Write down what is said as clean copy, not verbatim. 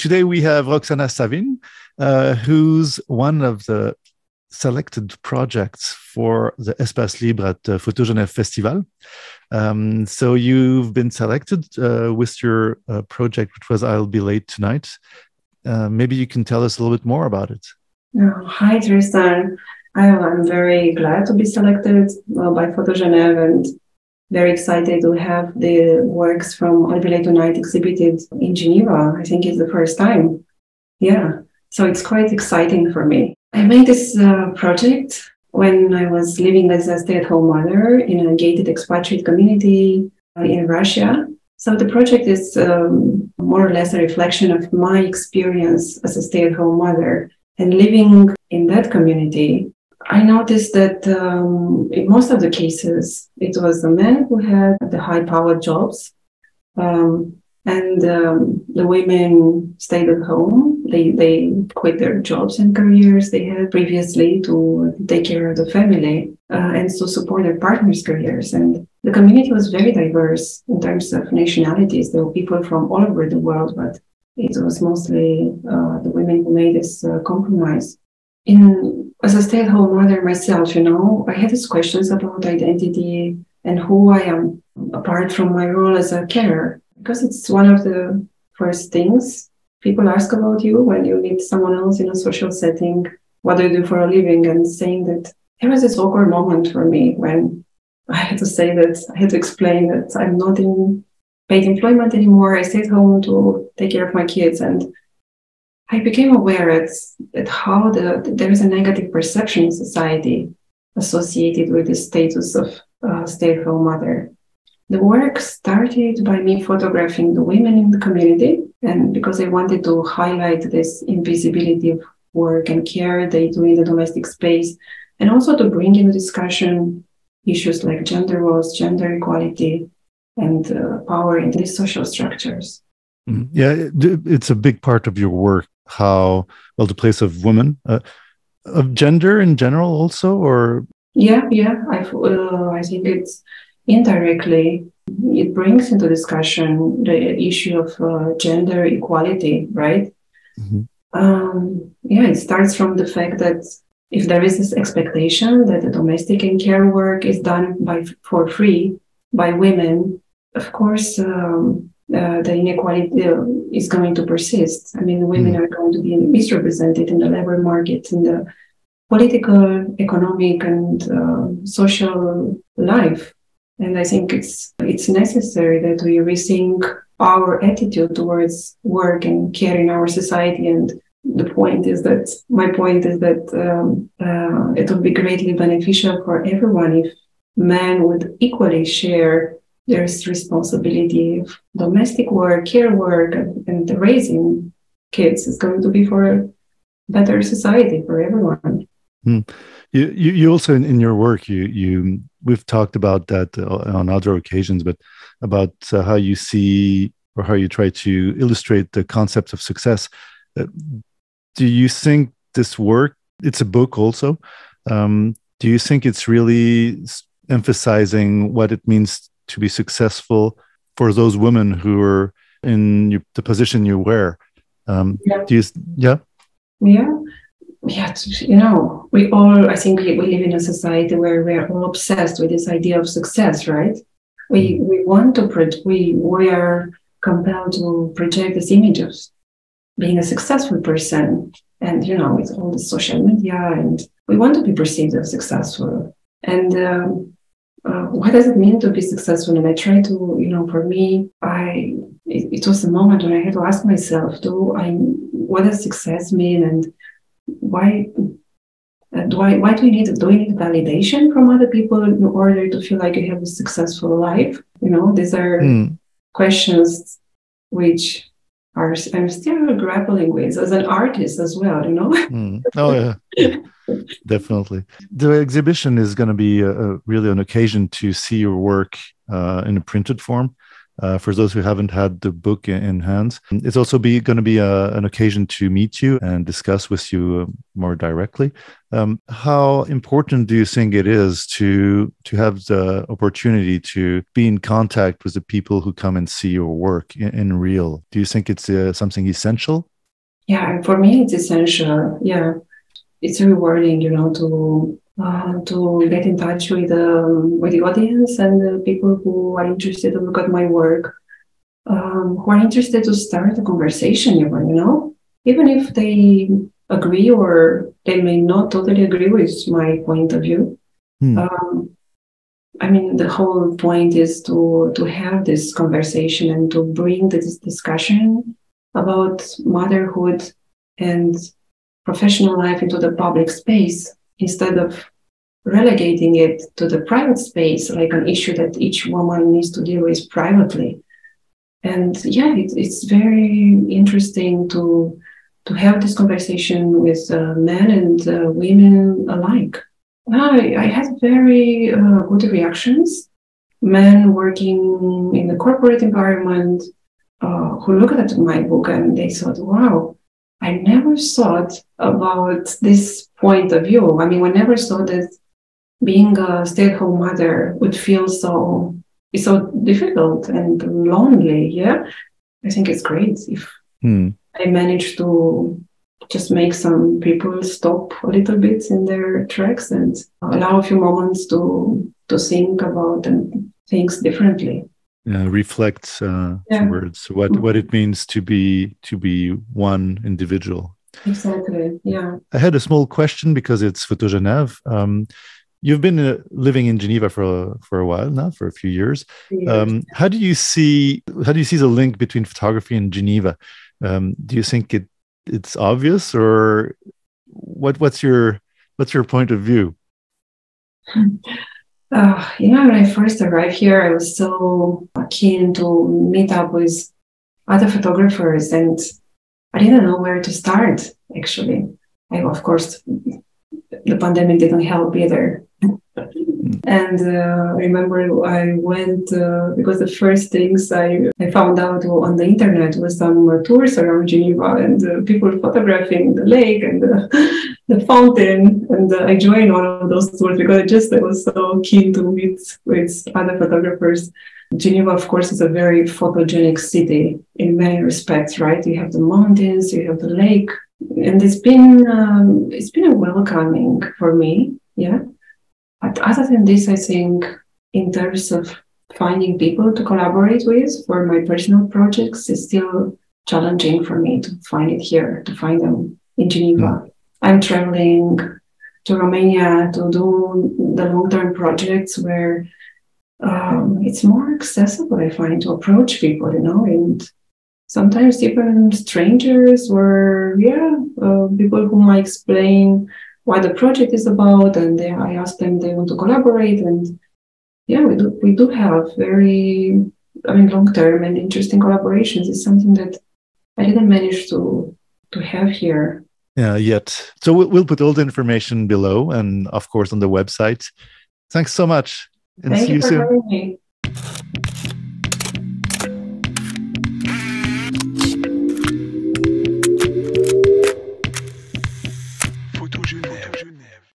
today we have Roxana Savin, who's one of the selected projects for the Espace Libre PhotoGenève Festival. So you've been selected with your project, which was I'll Be Late Tonight. Maybe you can tell us a little bit more about it. Hi, Tristan. I'm very glad to be selected by PhotoGenève and very excited to have the works from I'll Be Late Tonight exhibited in Geneva. I think it's the first time. Yeah, so it's quite exciting for me. I made this project when I was living as a stay-at-home mother in a gated expatriate community in Russia. So the project is more or less a reflection of my experience as a stay-at-home mother. And living in that community, I noticed that in most of the cases, it was the men who had the high-powered jobs, and the women stayed at home. They quit their jobs and careers they had previously to take care of the family and to support their partners' careers. And the community was very diverse in terms of nationalities. There were people from all over the world, but it was mostly the women who made this compromise. As a stay-at-home mother myself, I had these questions about identity and who I am, apart from my role as a carer, because it's one of the first things people ask about you when you meet someone else in a social setting, what do you do for a living, and saying that there was this awkward moment for me when I had to say that, I had to explain that I'm not in paid employment anymore. I stayed home to take care of my kids, and I became aware at how there is a negative perception in society associated with the status of stay-at-home mother. The work started by me photographing the women in the community, and because I wanted to highlight this invisibility of work and care they do in the domestic space, and also to bring into discussion issues like gender roles, gender equality, and power in these social structures. Yeah, it's a big part of your work, how, well, the place of women, of gender in general also, or? Yeah, I think it's indirectly, it brings into discussion the issue of gender equality, right? Mm-hmm. It starts from the fact that if there is this expectation that the domestic and care work is done for free by women, of course, the inequality is going to persist. I mean, women are going to be misrepresented in the labor market, in the political, economic, and social life. And I think it's necessary that we rethink our attitude towards work and care in our society. And my point is that it would be greatly beneficial for everyone if men would equally share there's responsibility of domestic work, care work, and the raising kids is going to be for a better society for everyone. You also in your work we've talked about that on other occasions, but about how you see or how you try to illustrate the concepts of success. Do you think this work? It's a book also. Do you think it's really emphasizing what it means to be successful for those women who are in the position you wear? We all, I think we live in a society where we are all obsessed with this idea of success, right? We are compelled to project this image of being a successful person. And, with all the social media, and we want to be perceived as successful. And what does it mean to be successful? And I try to, for me, it was a moment when I had to ask myself, what does success mean? And why do we need validation from other people in order to feel like you have a successful life? These are questions which I'm still grappling with as an artist as well, Oh, yeah. Definitely. The exhibition is going to be really an occasion to see your work in a printed form. For those who haven't had the book in hands, it's also going to be an occasion to meet you and discuss with you more directly. How important do you think it is to have the opportunity to be in contact with the people who come and see your work in real? Do you think it's something essential? Yeah, and for me, it's essential. Yeah, it's rewarding, to get in touch with the audience and the people who are interested to look at my work, who are interested to start a conversation, even if they agree or they may not totally agree with my point of view. I mean, the whole point is to have this conversation and to bring this discussion about motherhood and professional life into the public space instead of relegating it to the private space, like an issue that each woman needs to deal with privately. And yeah, it's very interesting to have this conversation with men and women alike. I had very good reactions. Men working in the corporate environment who looked at my book and they thought, wow, I never thought about this point of view. I mean, I never thought that being a stay-at-home mother would feel so difficult and lonely. Yeah, I think it's great if I manage to just make some people stop a little bit in their tracks and allow a few moments to think about things differently. Reflect towards what it means to be one individual. Exactly. Yeah. I had a small question because it's PhotoGenève. You've been living in Geneva for a while now, for a few years. How do you see the link between photography and Geneva? Do you think it's obvious, or what's your point of view? When I first arrived here, I was so keen to meet up with other photographers, and I didn't know where to start, actually. Of course, the pandemic didn't help either. And I remember I went, because the first things I found out on the internet was some tours around Geneva and people photographing the lake and the fountain. And I joined one of those tours because I was so keen to meet with other photographers. Geneva, of course, is a very photogenic city in many respects, right? You have the mountains, you have the lake, and it's been a welcoming for me, yeah. But other than this, I think in terms of finding people to collaborate with for my personal projects, it's still challenging for me to find it here, to find them in Geneva. I'm traveling to Romania to do the long-term projects where it's more accessible, I find, to approach people, and sometimes even strangers or, people who might explain what the project is about, and I ask them if they want to collaborate, and we do have very, long-term and interesting collaborations. It's something that I didn't manage to have here. Yet. So we'll put all the information below, and of course on the website. Thanks so much, and Thank see you you for soon. having me.